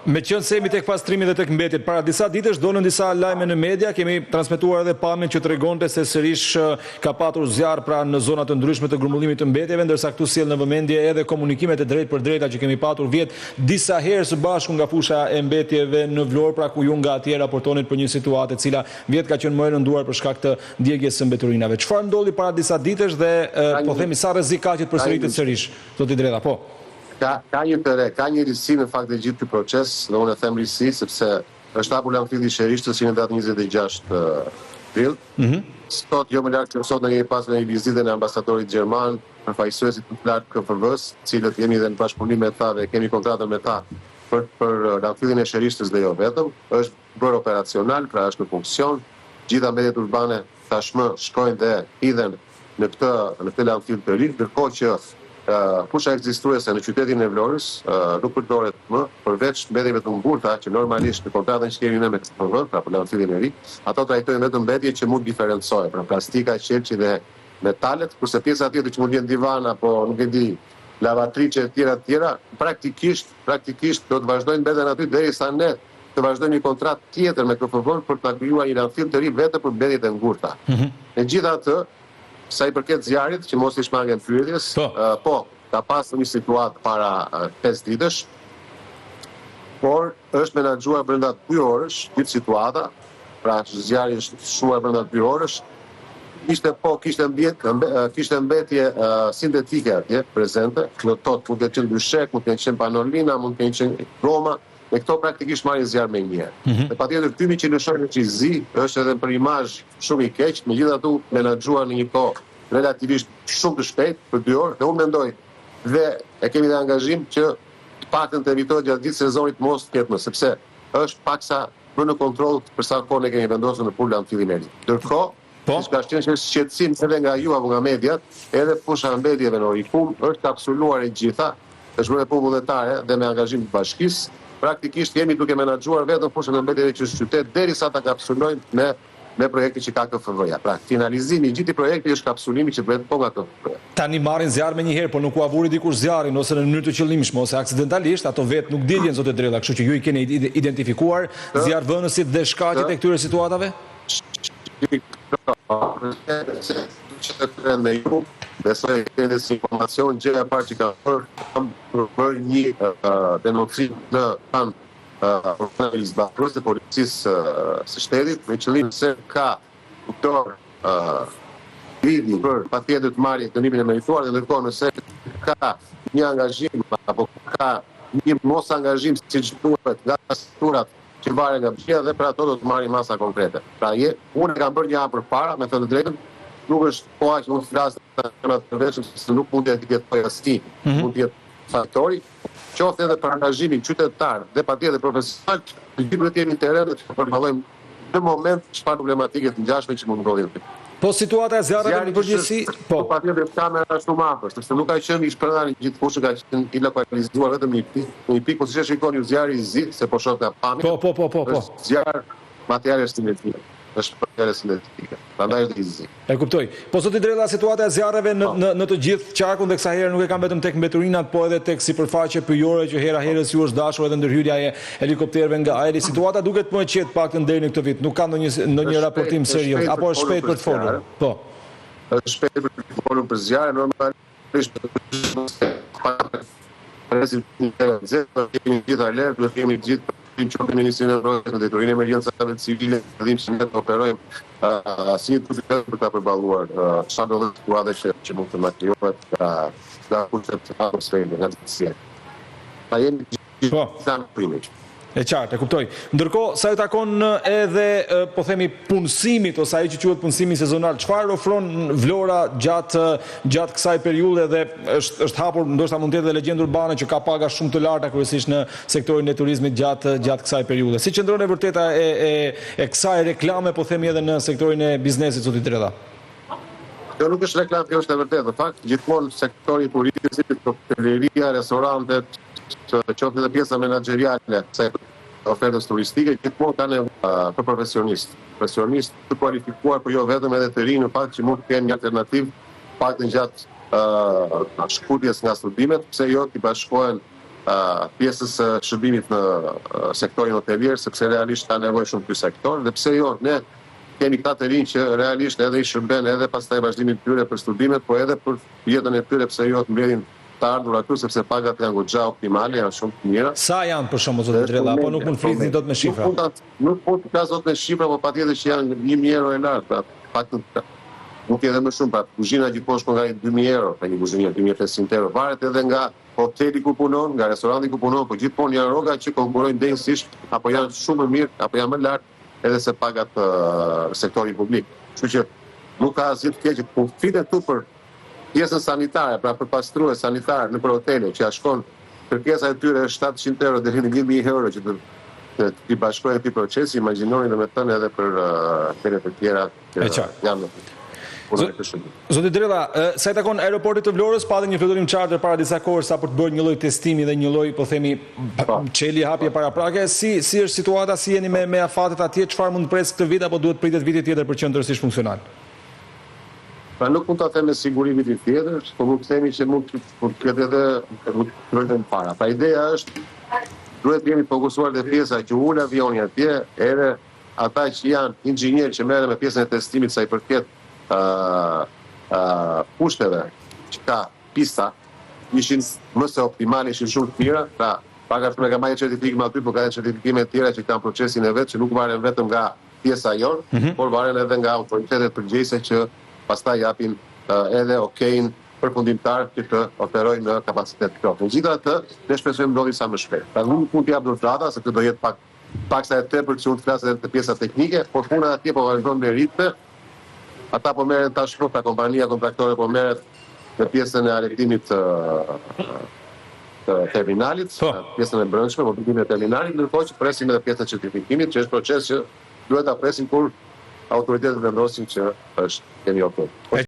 Me qënë se jemi tek pastrimi dhe tek mbetjet, para disa ditësh dolën disa lajme në media, kemi transmetuar edhe pamjen që tregonte se sërish ka patur zjarr pra në zona të ndryshme të grumbullimit të mbetjeve, ndërsa këtu sjell në vëmendje edhe komunikimet e drejtë për drejta që kemi patur vjet disa herë së bashku nga fusha e mbetjeve në Vlorë, pra ku ju nga atje raportonit për një situatë e cila vjet ka qenë më e rënduar për shkak të djegjes së mbeturinave. Çfarë ndodhi para disa ditësh dhe po themi sa rrezik ka që të përsëritet sërish, zoti Dreda, po. Ka një të re, ka një risi në fakt e gjithë ky proces, dhe unë e them risi sepse është hapur Lamfilli Sherishtë në datë 26 prill. Sot jo më lart se sot ne kemi pasur një vizitë në ambasadorit gjerman, përfaqësuesit të lartë KFV-s, cilët jemi dhe në bashkëpunim me ta dhe kemi kontratën me ta për Lamfillin e Sherishtës dhe jo vetëm. Është bërë operacional, pra është në funksion. Gjitha mbetjet urbane tashmë shkojnë dhe hidhen në këtë Lamfill të ri, ndërkohë që fusha ekzistuese në qytetin e Vlorës nuk përdoret më, përveç mbetjeve të ngurta që normalisht në kontratën që kemi ne me KFV, pra për Lamfillin e ri, ato trajtojnë vetëm mbetje që mund diferencohen, pra plastika, qelçi dhe metalet, kurse pjesa tjetër që mund jenë divan apo nuk e di, lavatriçe e tjera, praktikisht do të vazhdojnë mbeten aty derisa ne të vazhdojmë një kontratë tjetër me KFV për ta krijuar një Lamfill të ri vetëm për mbetjet e ngurta. Megjithatë, sa i përket zjarrit, që mos i shmangen pyetjes, po, ka pasur një situatë para 5 ditësh, por është menaxhuar brenda 2 orësh gjithë situata, pra zjarri është shuar brenda 2 orësh. Kishte mbetje sintetike atje prezente, në tot mund të qenë dyshek, mund të qenë panolina, mund të qenë roma, dhe këto praktikisht marrin zjarr me një herë. Dhe patjetër fymi që lëshon në qizi është edhe për imazh shumë i keq, megjithatë menaxhuar në një kohë relativisht shumë të shpejtë për 2 orë, dhe unë mendoj dhe e kemi dhe angazhim që të paktën të evitohet gjatë gjithë sezonit mos të ketë më, sepse është paksa bërë në kontroll për sa kohë ne kemi vendosur në pulë Lamfillin e ri. Ndërkohë, siç ka qenë shqetësim edhe nga ju apo nga mediat, edhe fusha e mbetjeve në Orikum është kapsuluar e gjitha, është bërë punë vullnetare dhe me angazhim të bashkisë. Praktikisht jemi duke menaxhuar vetëm fushën e mbetjeve që është qytet derisa ta kapsulojnë me projektin që ka KFV-ja. Pra, finalizimi i gjithë projektit është kapsulimi që bëhet po nga KFV-ja. Tani marrin zjarr me një herë, por nuk u avuri dikush zjarrin ose në mënyrë të qëllimshme ose aksidentalisht, ato vetë nuk diljen zotë Drella, kështu që ju i keni identifikuar zjarrvënësit dhe shkaqjet e këtyre situatave? Besoj e keni si informacion, gjëja e parë që kam bërë një denoncim në organizatës të policisë së shtetit, me qëllim se ka vidi për patjetër të marrë dënimin e merituar, dhe ndërkohë nëse ka një angazhim apo ka një mos angazhim siç duhet nga strukturat që varen nga bshia, dhe për ato do të marrin masa konkrete. Pra unë kam bërë një hap përpara, me thënë të drejtën, nuk është koha që mund të flasë në të përveçëm, se nuk mund të jetë pojasti, mund të jetë faktori, qoftë edhe për angazhimin qytetar dhe patjetër profesional, të gjithë duhet jemi në terren dhe të përmallojmë në moment çfarë problematike të ngjashme që mund ndodhin. Po situata e zjarrit në përgjithësi, po patjetër kamera është shumë afër, sepse nuk ka qenë i shpërndarë gjithë fushën, ka qenë i lokalizuar vetëm një pikë, po siç e shikoni ju zjarri i zi, se po shoh nga pamja. Po. Zjarr materiale sintetike. Është materiale sintetike. Prandaj është i zi. E kuptoj. Po zoti Drella, situata e zjarreve në të gjithë qarkun dhe kësaj herë nuk e kam vetëm tek mbeturinat, po edhe tek sipërfaqe pyjore që hera herës ju është dashur edhe ndërhyrja e helikopterëve nga ajri. Situata duket më e qetë paktën deri në këtë vit. Nuk ka ndonjë raportim serioz apo është shpejt për të folur. Po. Është shpejt për të folur për zjarrin, normalisht kemi gjithë alert, do kemi gjithë që Ministrinë e Rrojtjes në detyrinë e emergjencave civile, dhim që ne të operojmë si një tufitet për ta përballuar çfarë do të situatë që mund të materiohet nga kushtet atmosferike, nga të pa jemi gjithë primit. E qartë, e kuptoj. Ndërkohë, sa i takon edhe, po themi, punësimit, ose ai që quhet punësimi sezonal, çfarë ofron Vlora gjatë kësaj periudhe dhe është hapur, ndoshta mund të jetë edhe legjendë urbane që ka paga shumë të larta kryesisht në sektorin e turizmit gjatë kësaj periudhe. Si qëndron e vërteta e kësaj reklame, po themi edhe në sektorin e biznesit, zoti Drella? Kjo nuk është reklam, kjo është e vërtetë. Në fakt, gjithmonë sektori i turizmit, hoteleria, restorantet, qoftë edhe pjesa menaxheriale se ofertës turistike, gjithmonë kanë për profesionistë të kualifikuar, por jo vetëm edhe të rinj, në fakt që mund të kenë një alternativë paktën gjatë shkutjes nga studimet, pse jo t'i bashkohen pjesës së shërbimit në sektorin hotelier, sepse realisht ka nevojë shumë ky sektor, dhe pse jo, ne kemi këta të rinj që realisht edhe i shërben edhe pastaj vazhdimin e tyre për studimet, po edhe për jetën e tyre, pse jo të mbledhin të ardhur aty, sepse pagat janë goxha optimale, janë shumë të mira. Sa janë për shembull zoti Drella, apo nuk mund flisni dot me shifra? Nuk mund të flas dot me shifra, po patjetër që janë 1000 euro e lart, pra faktën nuk edhe më shumë, pra kuzhina gjithmonë shkon nga 2000 euro, pra një kuzhinë 2500 euro, varet edhe nga hoteli ku punon, nga restoranti ku punon, po gjithmonë janë rroga që konkurrojnë denjësisht, apo janë shumë më mirë, apo janë më lart edhe se pagat sektori publik. Kështu që nuk ka asgjë të keq, po fitet tu për pjesën sanitare, pra për pastrues sanitar në për hotele, që ja shkon kërkesa e tyre 700 euro deri në 1000 euro që të i bashkojnë këtij procesi, imagjinoni domethënë edhe për hotelet e tjera që janë Zoti Drella, sa i takon aeroportit të Vlorës, pati një fluturim charter para disa kohë sa për të bërë një lloj testimi dhe një lloj, po themi, çeli hapje paraprake. Si është situata, si jeni me afatet atje, çfarë mund të pres këtë vit apo duhet pritet viti tjetër për qendrësisht funksional? Pra nuk mund ta them me siguri viti tjetër, po mund të themi që mund të ketë edhe të para. Pra ideja është duhet të jemi fokusuar te pjesa që ul avioni atje, edhe ata që janë inxhinierë që merren me pjesën e testimit sa i përket kushteve që ka pista, ishin më se optimale, ishin shumë të mira, pra paga shumë e ka marrë certifikim aty, por ka edhe certifikime të tjera që kanë procesin e vet, që nuk varen vetëm nga pjesa jonë, por varen edhe nga autoritetet përgjegjëse që pastaj japin edhe okejn përfundimtar që të operojnë në kapacitet të plotë. Megjithatë, ne shpresojmë ndodhi sa më shpejt. Pra nuk mund të jap dot data, se këtë do jetë pak sa e tepër që unë të flas edhe të pjesa teknike, por puna atje po vazhdon me ritme. Ata po merren tashmë, pra kompania kontraktore po merret në pjesën e arretimit të terminalit, pjesën e brendshme, mobilimin e terminalit, ndërkohë që presim edhe pjesën e certifikimit, që është proces që duhet ta presim kur autoritetet vendosin që është kemi okay.